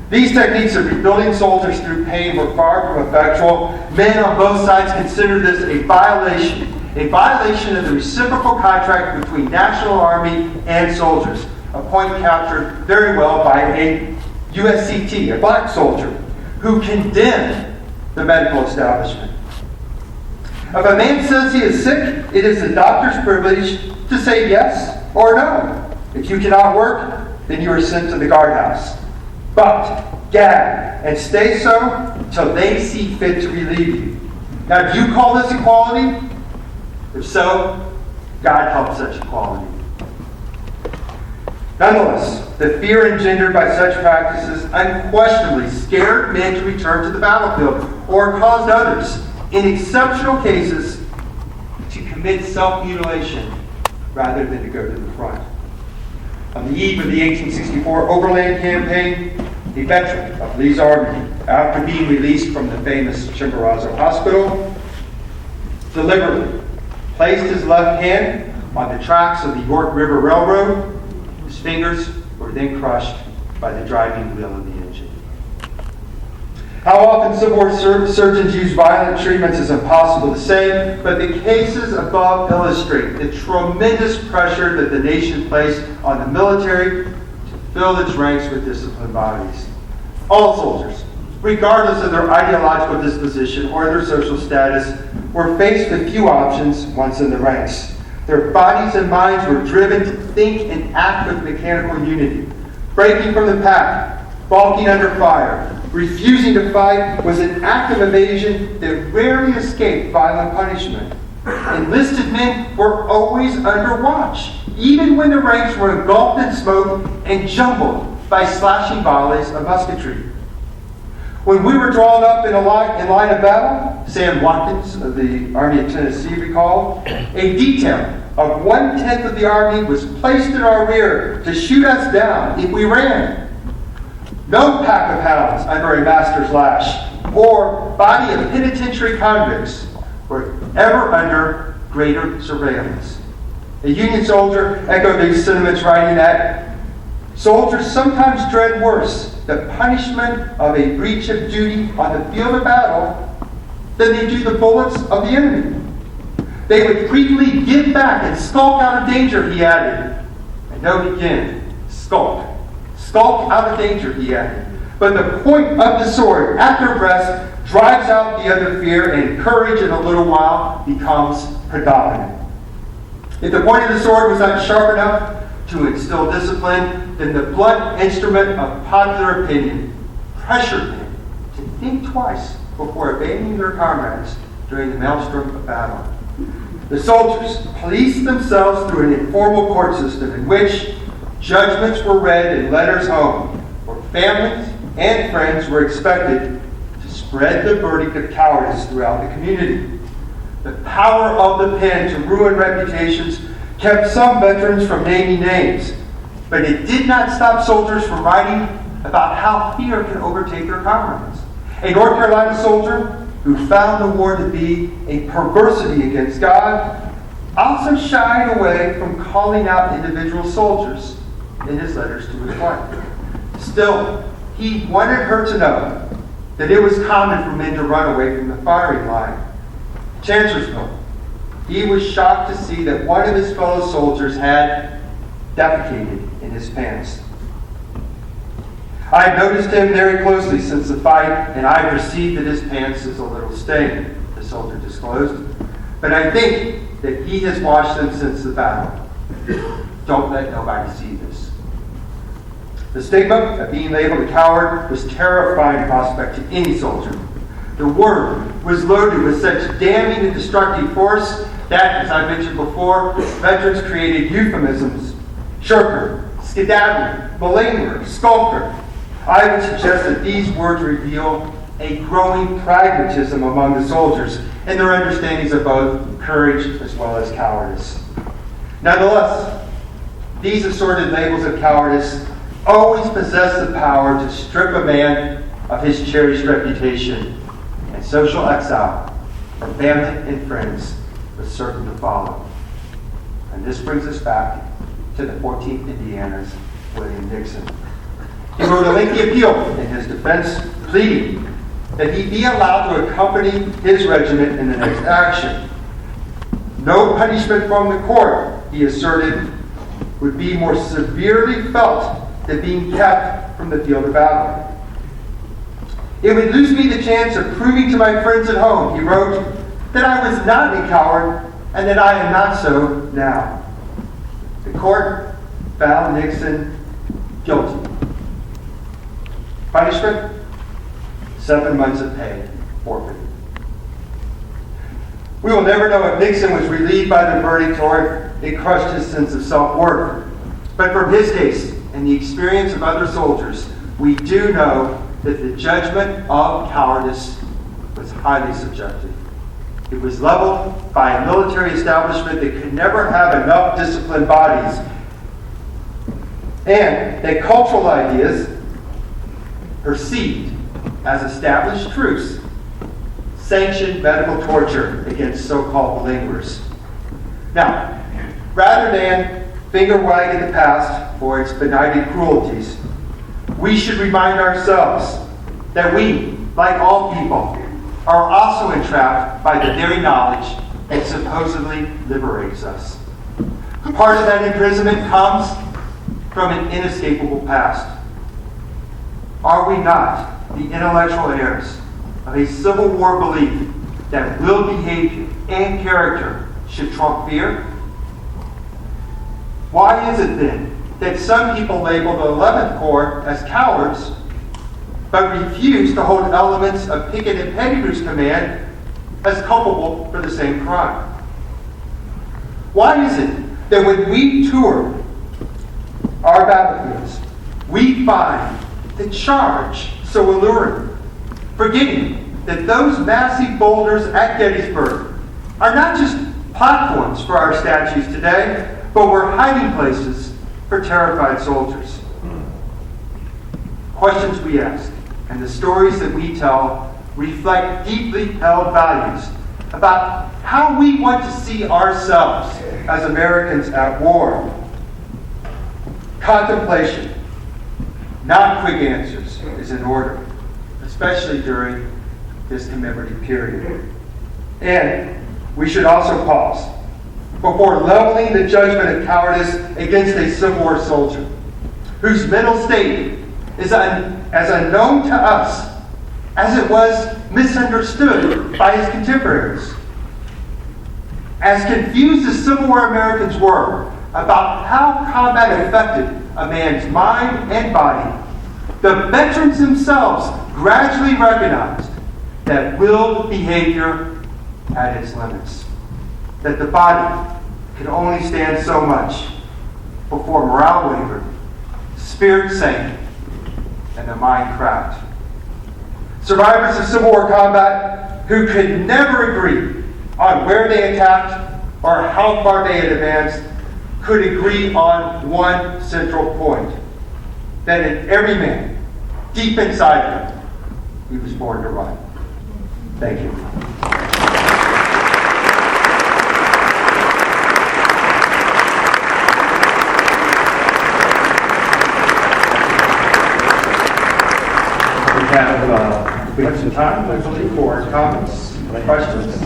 These techniques of rebuilding soldiers through pain were far from effectual. Men on both sides considered this a violation of the reciprocal contract between National Army and soldiers, a point captured very well by a USCT, a black soldier, who condemned the medical establishment. If a man says he is sick, it is the doctor's privilege to say yes or no. If you cannot work, then you are sent to the guardhouse. But gag and stay so till they see fit to relieve you. Now, do you call this equality? If so, God help such equality. Nonetheless, the fear engendered by such practices unquestionably scared men to return to the battlefield, or caused others, in exceptional cases, to commit self-mutilation rather than to go to the front. On the eve of the 1864 Overland Campaign, a veteran of Lee's Army, after being released from the famous Chimborazo Hospital, deliberately placed his left hand on the tracks of the York River Railroad. His fingers were then crushed by the driving wheel of the engine. How often Civil War surgeons use violent treatments is impossible to say, but the cases above illustrate the tremendous pressure that the nation placed on the military to fill its ranks with disciplined bodies. All soldiers, regardless of their ideological disposition or their social status, were faced with few options once in the ranks. Their bodies and minds were driven to think and act with mechanical unity. Breaking from the pack, balking under fire, refusing to fight was an act of evasion that rarely escaped violent punishment. Enlisted men were always under watch, even when the ranks were engulfed in smoke and jumbled by slashing volleys of musketry. When we were drawn up in line of battle, Sam Watkins of the Army of Tennessee recalled, a detail of 1/10 of the Army was placed in our rear to shoot us down if we ran. No pack of hounds under a master's lash or body of penitentiary convicts were ever under greater surveillance. A Union soldier echoed these sentiments, writing that soldiers sometimes dread worse the punishment of a breach of duty on the field of battle than they do the bullets of the enemy. They would frequently give back and skulk out of danger, he added. And note again, skulk. Skulk out of danger, he added. But the point of the sword at their breast drives out the other fear, and courage in a little while becomes predominant. If the point of the sword was not sharp enough to instill discipline, then the blunt instrument of popular opinion pressured them to think twice before abandoning their comrades during the maelstrom of battle. The soldiers policed themselves through an informal court system in which judgments were read in letters home, where families and friends were expected to spread the verdict of cowardice throughout the community. The power of the pen to ruin reputations kept some veterans from naming names, but it did not stop soldiers from writing about how fear can overtake their comrades. A North Carolina soldier who found the war to be a perversity against God also shied away from calling out individual soldiers in his letters to his wife. Still, he wanted her to know that it was common for men to run away from the firing line. Chancellorsville, he was shocked to see that one of his fellow soldiers had defecated in his pants. I have noticed him very closely since the fight, and I perceive that his pants is a little stained, the soldier disclosed. But I think that he has washed them since the battle. Don't let nobody see this. The stigma of being labeled a coward was a terrifying prospect to any soldier. The word was loaded with such damning and destructive force that, as I mentioned before, veterans created euphemisms: shirker, skedaddler, malingerer, skulker. I would suggest that these words reveal a growing pragmatism among the soldiers in their understandings of both courage as well as cowardice. Nonetheless, these assorted labels of cowardice always possess the power to strip a man of his cherished reputation, and social exile from family and friends was certain to follow. And this brings us back to the 14th Indiana's William Nixon. He wrote a lengthy appeal in his defense, pleading that he be allowed to accompany his regiment in the next action. No punishment from the court, he asserted, would be more severely felt than being kept from the field of battle. It would lose me the chance of proving to my friends at home, he wrote, that I was not a coward and that I am not so now. The court found Nixon guilty. Punishment? 7 months of pay forfeited. We will never know if Nixon was relieved by the verdict or it crushed his sense of self-worth. But from his case and the experience of other soldiers, we do know that the judgment of cowardice was highly subjective. It was leveled by a military establishment that could never have enough disciplined bodies, and that cultural ideas perceived as established truths sanctioned medical torture against so-called malingerers. Now, rather than finger-wagging the past for its benighted cruelties, we should remind ourselves that we, like all people, are also entrapped by the very knowledge that supposedly liberates us. Part of that imprisonment comes from an inescapable past. Are we not the intellectual heirs of a Civil War belief that will behavior and character should trump fear? Why is it then that some people label the 11th Corps as cowards, but refuse to hold elements of Pickett and Pettigrew's command as culpable for the same crime? Why is it that when we tour our battlefields, we find the charge so alluring, forgetting that those massive boulders at Gettysburg are not just platforms for our statues today, but were hiding places for terrified soldiers? Questions we ask and the stories that we tell reflect deeply held values about how we want to see ourselves as Americans at war. Contemplation, not quick answers, is in order, especially during this commemorative period. And we should also pause before leveling the judgment of cowardice against a Civil War soldier whose mental state is as unknown to us as it was misunderstood by his contemporaries. As confused as Civil War Americans were about how combat affected a man's mind and body, the veterans themselves gradually recognized that willed behavior had its limits, that the body could only stand so much before morale wavered, spirit sank, and the mind cracked. Survivors of Civil War combat who could never agree on where they attacked or how far they had advanced could agree on one central point, that in every man, deep inside him, he was born to run. Thank you. We have some time, I believe, for comments, questions.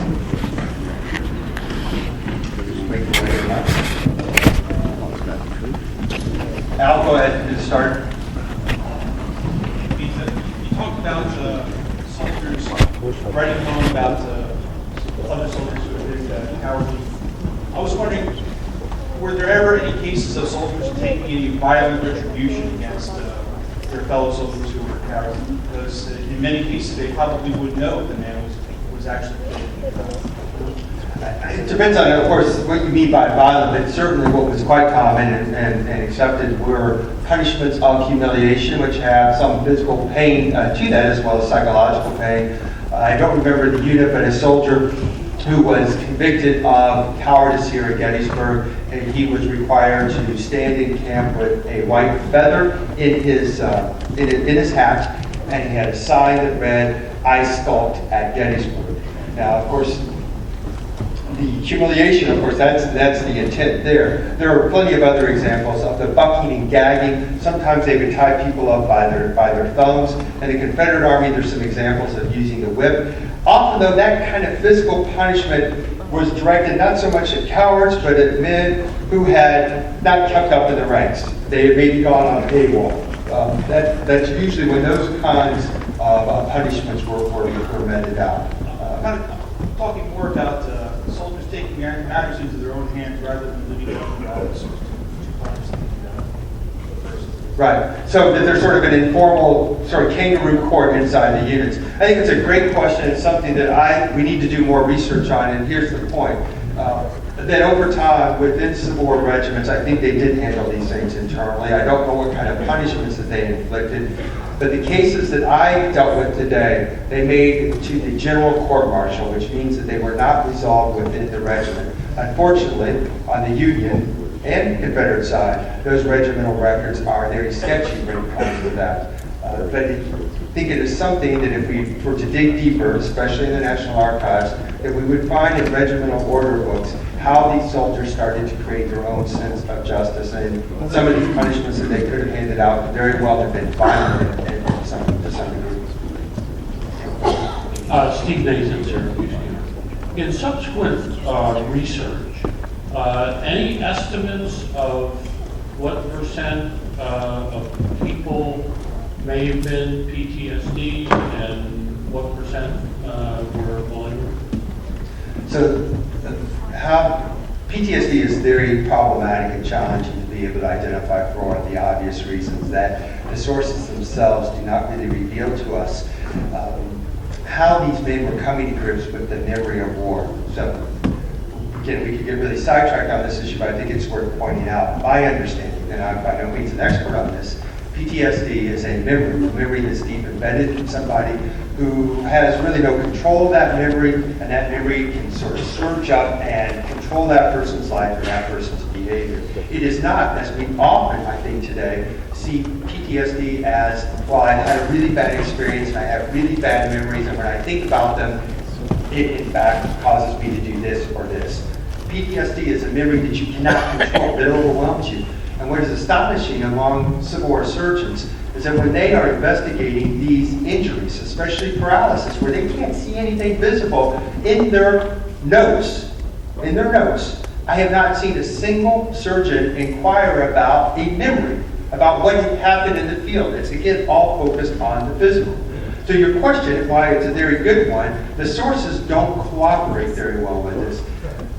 Al, go ahead and start. You talked about soldiers writing home about other soldiers who have been cowardly. I was wondering, were there ever any cases of soldiers taking any violent retribution against their fellow soldiers who were cowardly? Because in many cases, they probably would know the man was actually killed. It depends on, of course, what you mean by violent, but certainly what was quite common and accepted were punishments of humiliation, which have some physical pain to that, as well as psychological pain. I don't remember the unit, but a soldier who was convicted of cowardice here at Gettysburg, and he was required to stand in camp with a white feather in his hat, and he had a sign that read, "I skulked at Gettysburg." Now, of course, the humiliation, of course, that's the intent there. There are plenty of other examples of the bucking and gagging. Sometimes they would tie people up by their thumbs. In the Confederate Army, there's some examples of using the whip. Often, though, that kind of physical punishment was directed not so much at cowards, but at men who had not kept up in the ranks. They had maybe gone on AWOL. That's usually when those kinds of punishments were meted out. Kind of talking more about soldiers taking matters into their own hands rather than living up to the Right. So that there's sort of an informal sort of kangaroo court inside the units. I think it's a great question. It's something that we need to do more research on. And here's the point. That over time, within Civil War regiments, I think they did handle these things internally. I don't know what kind of punishments that they inflicted. But the cases that I dealt with today, they made it to the general court-martial, which means that they were not resolved within the regiment. Unfortunately, on the Union and Confederate side, those regimental records are very sketchy when it comes to that. But I think it is something that if we were to dig deeper, especially in the National Archives, that we would find in regimental order books how these soldiers started to create their own sense of justice. And some of these punishments that they could have handed out could very well have been violent to some degree. Steve Nathan, Syracuse. In subsequent research, any estimates of what percent of people may have been PTSD and what percent were belligerent? So, how PTSD is very problematic and challenging to be able to identify for the obvious reasons that the sources themselves do not really reveal to us how these men were coming to grips with the memory of war. So, again, we could get really sidetracked on this issue, but I think it's worth pointing out. My understanding, and I'm by no means an expert on this, PTSD is a memory that's deep embedded in somebody who has really no control of that memory, and that memory can sort of surge up and control that person's life and that person's behavior. It is not, as we often, I think, today, see PTSD as, well, I had a really bad experience and I have really bad memories, and when I think about them, it in fact causes me to do this or this. PTSD is a memory that you cannot control, that overwhelms you. And what is astonishing among Civil War surgeons is that when they are investigating these injuries, especially paralysis, where they can't see anything visible in their notes, I have not seen a single surgeon inquire about a memory, about what had happened in the field. It's again all focused on the physical. So your question, why it's a very good one, the sources don't cooperate very well with this.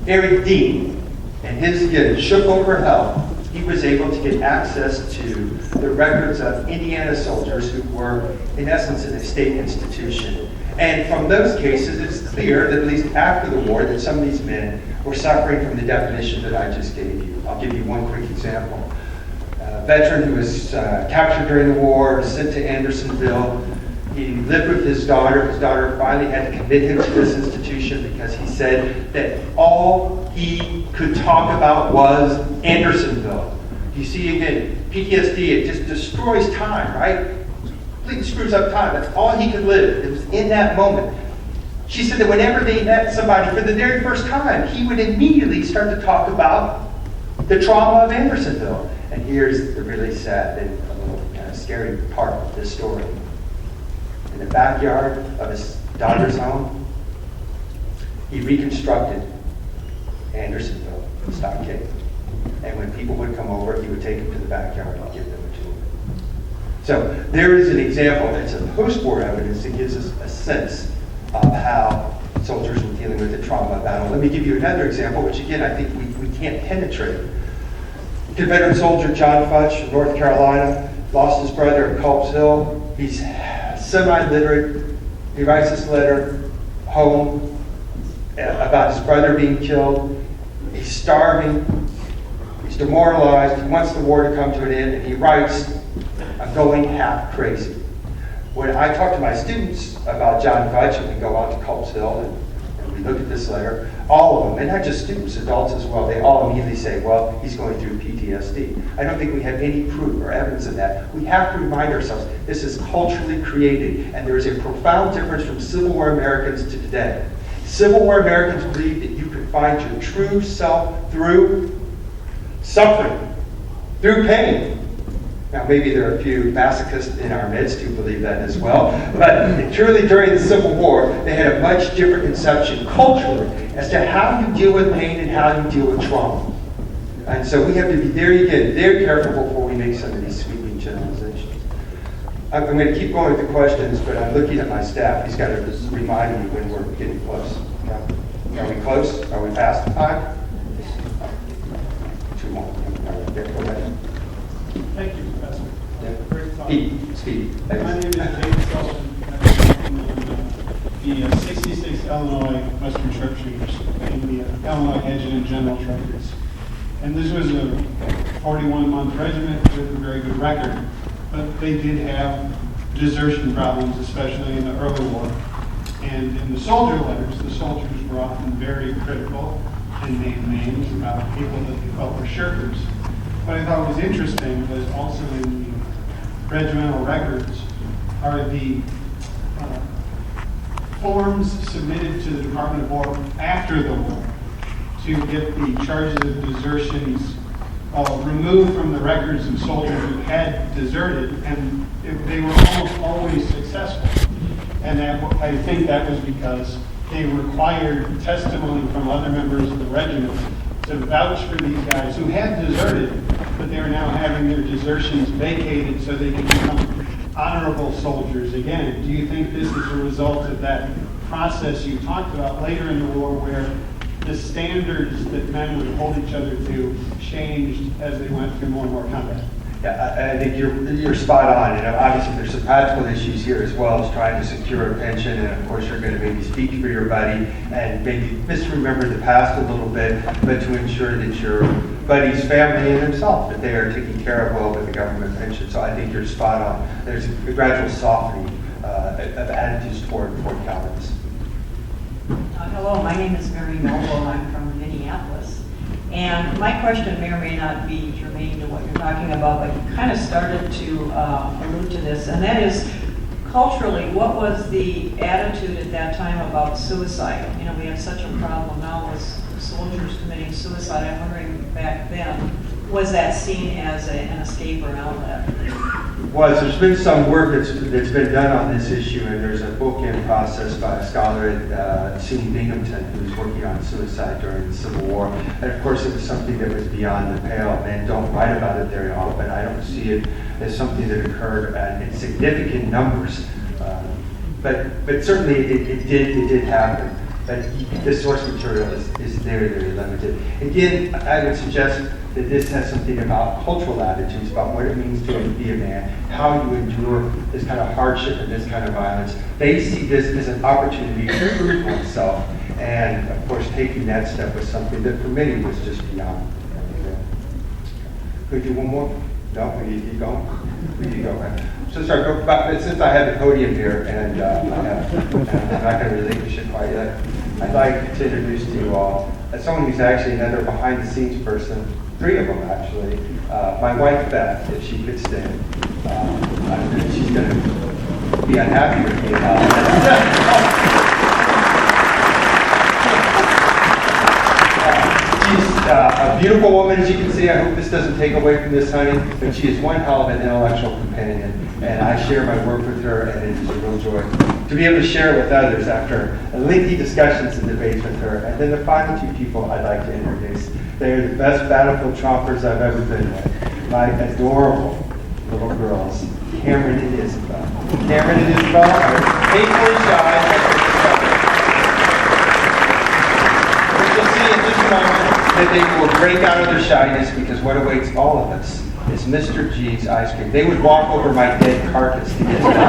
Eric Dean, and his, again, shook over health, he was able to get access to the records of Indiana soldiers who were, in essence, in a state institution. And from those cases, it's clear that at least after the war, that some of these men were suffering from the definition that I just gave you. I'll give you one quick example. A veteran who was captured during the war, sent to Andersonville. He lived with his daughter. His daughter finally had to commit him to this institution because he said that all he could talk about was Andersonville. You see, again, PTSD, it just destroys time, right? Completely screws up time. That's all he could live. It was in that moment. She said that whenever they met somebody for the very first time, he would immediately start to talk about the trauma of Andersonville. And here's the really sad and a little kind of scary part of this story. In the backyard of his daughter's home, he reconstructed Andersonville stockade. And when people would come over, he would take them to the backyard and give them a tour. So there is an example that's a post-war evidence that gives us a sense of how soldiers were dealing with the trauma of battle. Let me give you another example, which again, I think we can't penetrate. Confederate soldier John Futch from North Carolina lost his brother at Culp's Hill. He's semi-literate. He writes this letter home about his brother being killed. He's starving. He's demoralized. He wants the war to come to an end, and he writes, "I'm going half crazy." When I talk to my students about John Fudge, and we go out to Culp's Hill and we look at this letter, all of them, and not just students, adults as well, they all immediately say, well, he's going through PTSD. I don't think we have any proof or evidence of that. We have to remind ourselves, this is culturally created, and there is a profound difference from Civil War Americans to today. Civil War Americans believed that you could find your true self through suffering, through pain. Now, maybe there are a few masochists in our midst who believe that as well, but truly during the Civil War, they had a much different conception culturally as to how you deal with pain and how you deal with trauma. And so we have to be very careful before we make some of these sweeping generalizations. I'm going to keep going with the questions, but I'm looking at my staff. He's got to remind me when we're getting close. Okay? Are we close? Are we past the time? 2 more. Go ahead. Thank you, Professor. Yeah. Great talk. Speed. My name is James Sullivan. I'm the 66 Illinois Western Sharpshooters in the Illinois Adjutant General Truckers. And this was a 41-month regiment with a very good record. But they did have desertion problems, especially in the early war. And in the soldier letters, the soldiers were often very critical and named names about people that they felt were shirkers. What I thought was interesting was also in the regimental records are the forms submitted to the Department of War after the war to get the charges of desertions removed from the records of soldiers who had deserted, and they were almost always successful. And I think that was because they required testimony from other members of the regiment to vouch for these guys who had deserted, but they are now having their desertions vacated so they can become honorable soldiers again. Do you think this is a result of that process you talked about later in the war where the standards that men would hold each other to changed as they went through more and more combat? Yeah, I think you're spot on. And obviously there's some practical issues here as well as trying to secure a pension, and of course you're going to maybe speak for your buddy and maybe misremember the past a little bit, but to ensure that your buddy's family and himself, that they are taken care of well with the government pension. So I think you're spot on. There's a gradual softening of attitudes toward cowardice. Hello, my name is Mary Noble. I'm from Minneapolis. And my question may or may not be germane to what you're talking about, but you kind of started to allude to this, and that is culturally, what was the attitude at that time about suicide? You know, we have such a problem now with soldiers committing suicide. I'm wondering back then, was that seen as an escape or an outlet? Was. There's been some work that's been done on this issue, and there's a book in process by a scholar at SUNY Binghamton who's working on suicide during the Civil War. And of course, it was something that was beyond the pale. Men don't write about it very often. I don't see it as something that occurred in significant numbers. But certainly it did happen. But the source material is very, very limited. Again, I would suggest that this has something about cultural attitudes, about what it means to be a man, how you endure this kind of hardship and this kind of violence. They see this as an opportunity to prove oneself, and of course taking that step was something that for many was just beyond. Could we do one more? No? We need to keep going? We need to go, right? So sorry, since I have the podium here, and I'm not going to relinquish it quite yet, I'd like to introduce to you all someone who's actually another behind-the-scenes person, 3 of them actually. My wife, Beth, if she could stay. She's going to be unhappy with me She's a beautiful woman, as you can see. I hope this doesn't take away from this, honey, but she is one hell of an intellectual companion, and I share my work with her, and it is a real joy to be able to share it with others after lengthy discussions and debates with her. And then the final 2 people I'd like to introduce. They're the best battlefield trompers I've ever been with. My adorable little girls, Cameron and Isabel. Cameron and Isabel are painfully shy. You'll see in just a moment that they will break out of their shyness, because what awaits all of us is Mr. G's ice cream. They would walk over my dead carcass to get to that.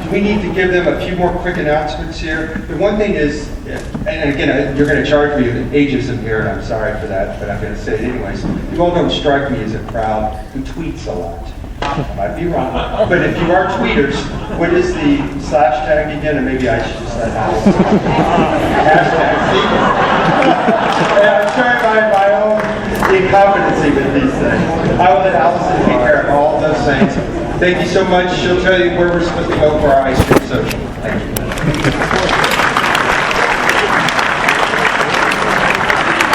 Do we need to give them a few more quick announcements here? The one thing is, and again, you're going to charge me with ageism here, and I'm sorry for that, but I'm going to say it anyways. You all don't strike me as a crowd who tweets a lot. I might be wrong, but if you are tweeters, what is the /tag again? And maybe I should just let Allison. Hashtag. And I'm trying my own incompetency with these things. I will let Allison take care of all of those things. Thank you so much. She'll tell you where we're supposed to go for our ice cream social. Thank you.